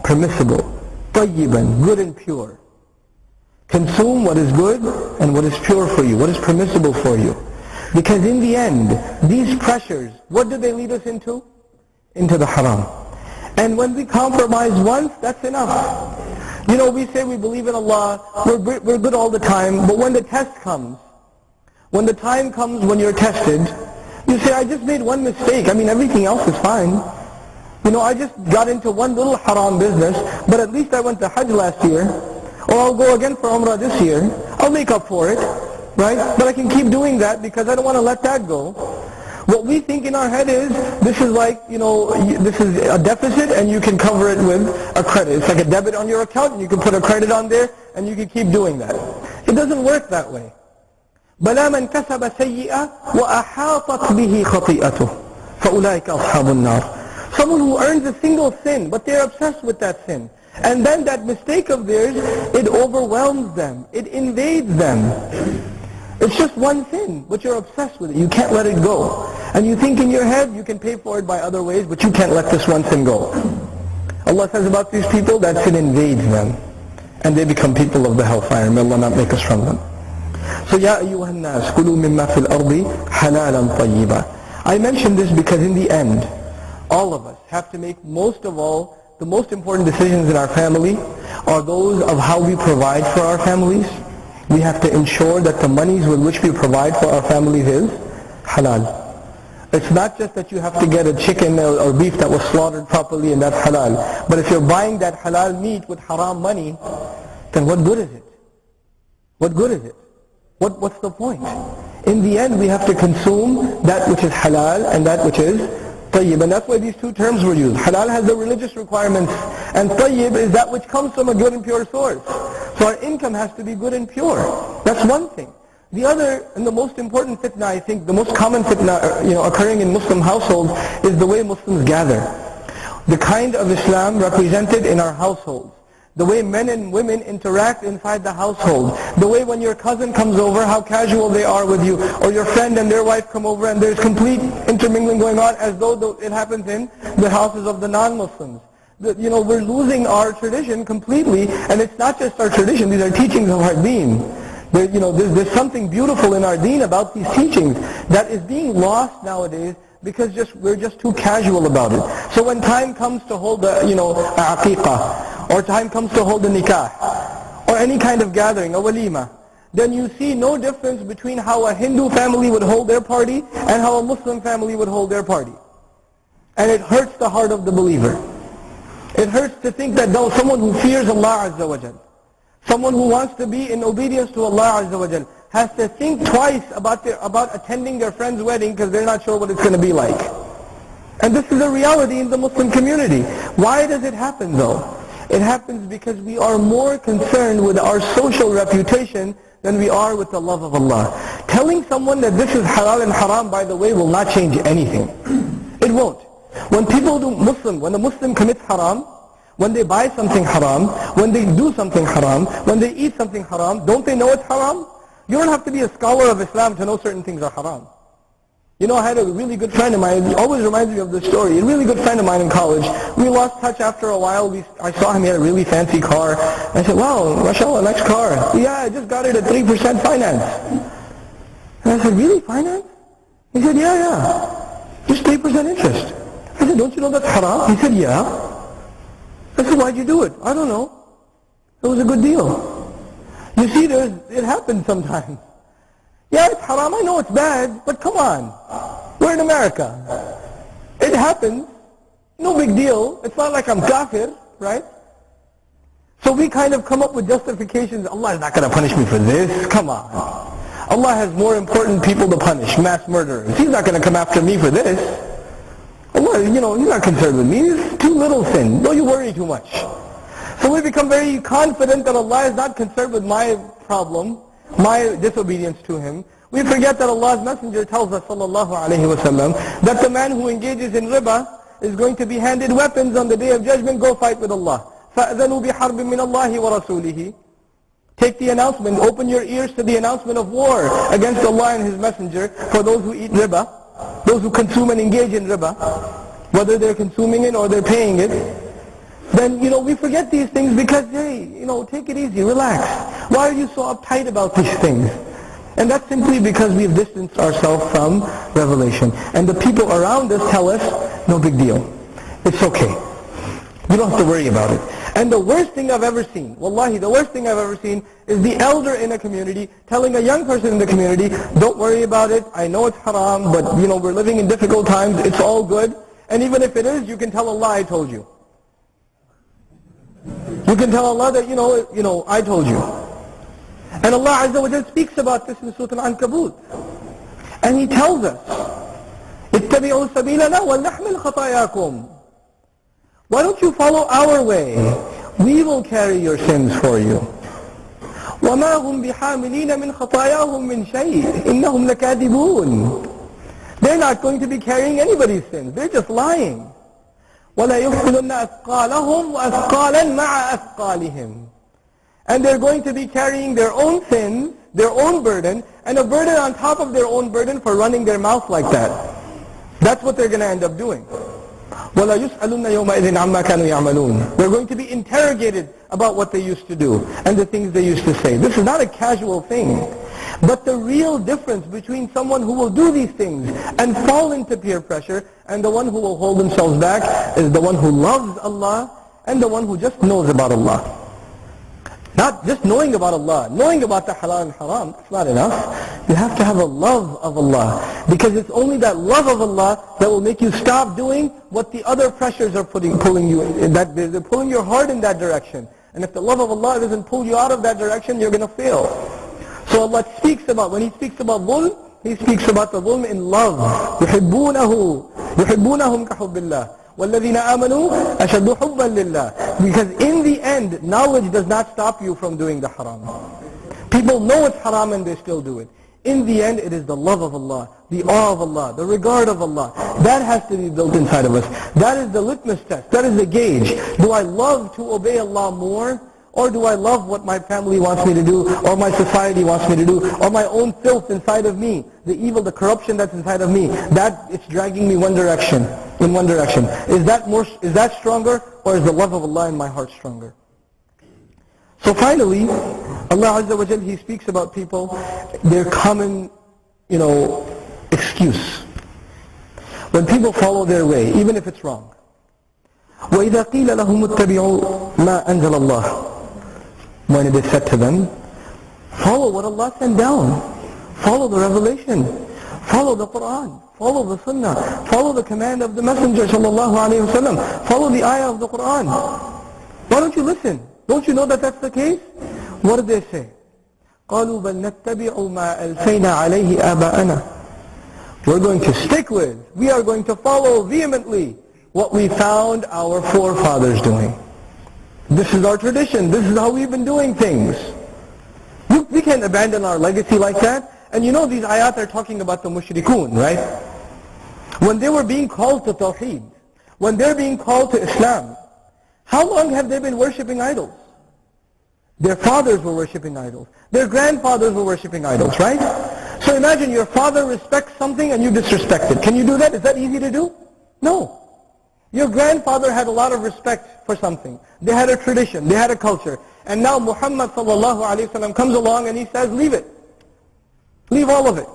permissible, طيبا, good and pure. Consume what is good and what is pure for you, what is permissible for you. Because in the end, these pressures, what do they lead us into? Into the haram. And when we compromise once, that's enough. You know, we say we believe in Allah, we're good all the time, but when the test comes, when the time comes when you're tested, you say, I just made one mistake. I mean, everything else is fine. You know, I just got into one little haram business, but at least I went to Hajj last year, or I'll go again for Umrah this year. I'll make up for it, right? But I can keep doing that because I don't want to let that go. What we think in our head is, this is like, you know, this is a deficit and you can cover it with a credit. It's like a debit on your account and you can put a credit on there and you can keep doing that. It doesn't work that way. بَلَا مَنْ كَسَبَ سَيِّئَةً وَأَحَاطَتْ بِهِ خَطِيئَتُهُ فَأُولَٰئِكَ أَصْحَابُ النَّارِ. Someone who earns a single sin, but they're obsessed with that sin. And then that mistake of theirs, it overwhelms them. It invades them. It's just one sin, but you're obsessed with it. You can't let it go. And you think in your head you can pay for it by other ways, but you can't let this one sin go. Allah says about these people, that sin invades them. And they become people of the hellfire. May Allah not make us from them. So, يَا أَيُّهَا النَّاسِ كُلُوا مِمَّا فِي الْأَرْضِ حَلَالًا طَيِّبًا. I mention this because in the end, all of us have to make most of all, the most important decisions in our family are those of how we provide for our families. We have to ensure that the monies with which we provide for our families is halal. It's not just that you have to get a chicken or beef that was slaughtered properly and that's halal. But if you're buying that halal meat with haram money, then what good is it? What good is it? What's the point? In the end, we have to consume that which is halal and that which is tayyib. And that's why these two terms were used. Halal has the religious requirements, and tayyib is that which comes from a good and pure source. So our income has to be good and pure. That's one thing. The other, and the most important fitna, I think, the most common fitna occurring in Muslim households is the way Muslims gather. The kind of Islam represented in our households. The way men and women interact inside the household. The way when your cousin comes over, how casual they are with you. Or your friend and their wife come over and there's complete intermingling going on as though it happens in the houses of the non-Muslims. We're losing our tradition completely, and it's not just our tradition, these are teachings of our deen. There's something beautiful in our deen about these teachings that is being lost nowadays because we're just too casual about it. So when time comes to hold a aqiqah, or time comes to hold a nikah, or any kind of gathering, a walima, then you see no difference between how a Hindu family would hold their party and how a Muslim family would hold their party. And it hurts the heart of the believer. It hurts to think that someone who fears Allah Azza wa Jal, someone who wants to be in obedience to Allah Azza wa Jal, has to think twice about attending their friend's wedding because they're not sure what it's going to be like. And this is a reality in the Muslim community. Why does it happen though? It happens because we are more concerned with our social reputation than we are with the love of Allah. Telling someone that this is halal and haram, by the way, will not change anything. It won't. When a Muslim commits haram, when they buy something haram, when they do something haram, when they eat something haram, don't they know it's haram? You don't have to be a scholar of Islam to know certain things are haram. I had a really good friend of mine, he always reminds me of this story, a really good friend of mine in college. We lost touch after a while. I saw him, he had a really fancy car. I said, wow, mashallah, nice car. Yeah, I just got it at 3% finance. And I said, really, finance? He said, yeah, just 3% interest. I said, don't you know that's haram? He said, yeah. I said, why'd you do it? I don't know. It was a good deal. You see, it happens sometimes. Yeah, it's haram, I know it's bad, but come on. We're in America. It happens. No big deal. It's not like I'm kafir, right? So we kind of come up with justifications. Allah is not going to punish me for this. Come on. Allah has more important people to punish, mass murderers. He's not going to come after me for this. Allah, He's not concerned with me. It's too little sin. Don't you worry too much. So we become very confident that Allah is not concerned with my problem, my disobedience to Him. We forget that Allah's Messenger tells us, sallallahu alayhi wa sallam, that the man who engages in riba is going to be handed weapons on the Day of Judgment. Go fight with Allah. فَأْذَنُوا بِحَرْبٍ مِّنَ اللَّهِ وَرَسُولِهِ. Take the announcement, open your ears to the announcement of war against Allah and His Messenger for those who eat riba, those who consume and engage in riba, whether they're consuming it or they're paying it. then, we forget these things because, hey, take it easy, relax. Why are you so uptight about these things? And that's simply because we've distanced ourselves from revelation. And the people around us tell us, no big deal. It's okay. You don't have to worry about it. And the worst thing I've ever seen, wallahi, the worst thing I've ever seen is the elder in a community telling a young person in the community, don't worry about it, I know it's haram, but we're living in difficult times, it's all good. And even if it is, you can tell Allah I told you. You can tell Allah that, I told you. And Allah Azza wa Jal speaks about this in Surah Al-Ankabut. And He tells us, اتَّبِعُوا سَبِيلَنَا وَلْنَحْمِلْ خَطَايَاكُمْ. Why don't you follow our way? We will carry your sins for you. وَمَا هُمْ بِحَامِلِينَ مِنْ خَطَايَاهُمْ مِنْ شَيْءٍ إِنَّهُمْ لَكَاذِبُونَ. They're not going to be carrying anybody's sins. They're just lying. وَلَا يُحْمِلُنَّ أَثْقَالَهُمْ وَأَثْقَالًا مَعَ أَثْقَالِهِمْ. And they're going to be carrying their own sins, their own burden, and a burden on top of their own burden for running their mouth like that. That's what they're going to end up doing. وَلَا يُسْأَلُنَّ يَوْمَئِذٍ عَمَّا كَانُوا يَعْمَلُونَ. They're going to be interrogated about what they used to do and the things they used to say. This is not a casual thing. But the real difference between someone who will do these things and fall into peer pressure and the one who will hold themselves back is the one who loves Allah and the one who just knows about Allah. Not just knowing about Allah, knowing about the halal and haram, that's not enough. You have to have a love of Allah. Because it's only that love of Allah that will make you stop doing what the other pressures are pulling you in. They're pulling your heart in that direction. And if the love of Allah doesn't pull you out of that direction, you're going to fail. So Allah speaks about, when He speaks about dhulm, He speaks about the dhulm in love. يُحِبُّونَهُمْ كَحُبِّ اللَّهِ وَالَّذِينَ آمَنُوا أَشَدُّ حُبًّا لِلَّهِ. Because in the end, knowledge does not stop you from doing the haram. People know it's haram and they still do it. In the end, it is the love of Allah, the awe of Allah, the regard of Allah. That has to be built inside of us. That is the litmus test. That is the gauge. Do I love to obey Allah more? Or do I love what my family wants me to do, or my society wants me to do, or my own filth inside of me, the evil, the corruption that's inside of me, that it's dragging me in one direction. Is that stronger, or is the love of Allah in my heart stronger? So finally, Allah Azza wa Jal, He speaks about people, their common, excuse. When people follow their way, even if it's wrong. وَإِذَا قِيلَ لَهُمُ اتَّبِعُوا مَا أَنزَلَ اللَّهُ. When it is said to them, follow what Allah sent down. Follow the revelation. Follow the Quran. Follow the Sunnah. Follow the command of the Messenger sallallahu alayhi wa sallam. Follow the ayah of the Quran. Why don't you listen? Don't you know that that's the case? What did they say? قَالُوا بَلْ نَتَّبِعُ مَا أَلْفَيْنَا عَلَيْهِ آبَاءَنَا. We're going to stick with, we are going to follow vehemently what we found our forefathers doing. This is our tradition. This is how we've been doing things. We can't abandon our legacy like that. And these ayat are talking about the mushrikun, right? When they were being called to Tawheed, when they're being called to Islam, how long have they been worshipping idols? Their fathers were worshipping idols. Their grandfathers were worshipping idols, right? So imagine your father respects something and you disrespect it. Can you do that? Is that easy to do? No. Your grandfather had a lot of respect for something. They had a tradition, they had a culture. And now Muhammad sallallahu alayhi wa sallam comes along and he says, leave it. Leave all of it.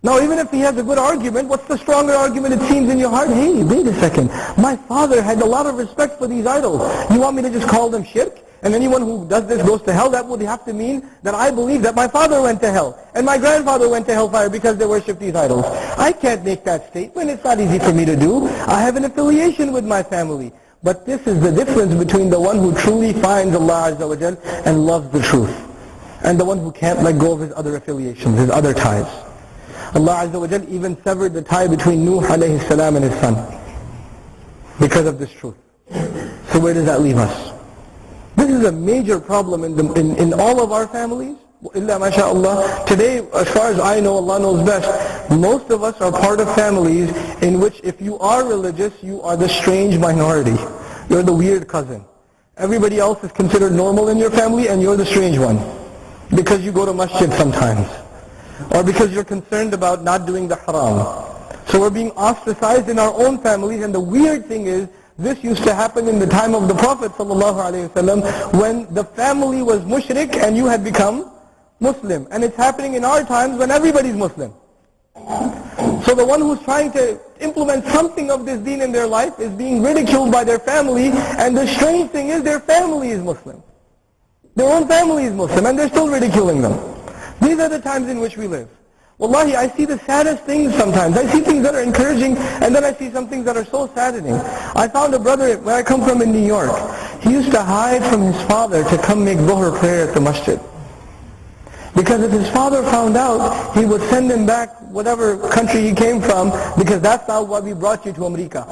Now even if he has a good argument, what's the stronger argument it seems in your heart? Hey, wait a second. My father had a lot of respect for these idols. You want me to just call them shirk? And anyone who does this goes to hell? That would have to mean that I believe that my father went to hell and my grandfather went to hellfire because they worship these idols. I can't make that statement. It's not easy for me to do. I have an affiliation with my family. But this is the difference between the one who truly finds Allah Azza wa Jal and loves the truth, and the one who can't let go of his other affiliations, his other ties. Allah Azza wa Jal even severed the tie between Nuh alayhi salam and his son because of this truth. So where does that leave us? This is a major problem in all of our families. Illa masha'Allah. Today, as far as I know, Allah knows best, most of us are part of families in which if you are religious, you are the strange minority. You're the weird cousin. Everybody else is considered normal in your family and you're the strange one. Because you go to masjid sometimes. Or because you're concerned about not doing the haram. So we're being ostracized in our own families, and the weird thing is, This used to happen in the time of the Prophet ﷺ when the family was mushrik and you had become Muslim. And it's happening in our times when everybody's Muslim. So the one who's trying to implement something of this deen in their life is being ridiculed by their family, and the strange thing is their family is Muslim. Their own family is Muslim and they're still ridiculing them. These are the times in which we live. Wallahi, I see the saddest things sometimes. I see things that are encouraging, and then I see some things that are so saddening. I found a brother where I come from in New York. He used to hide from his father to come make Dhuhr prayer at the masjid. Because if his father found out, he would send him back whatever country he came from, because that's not why we brought you to America.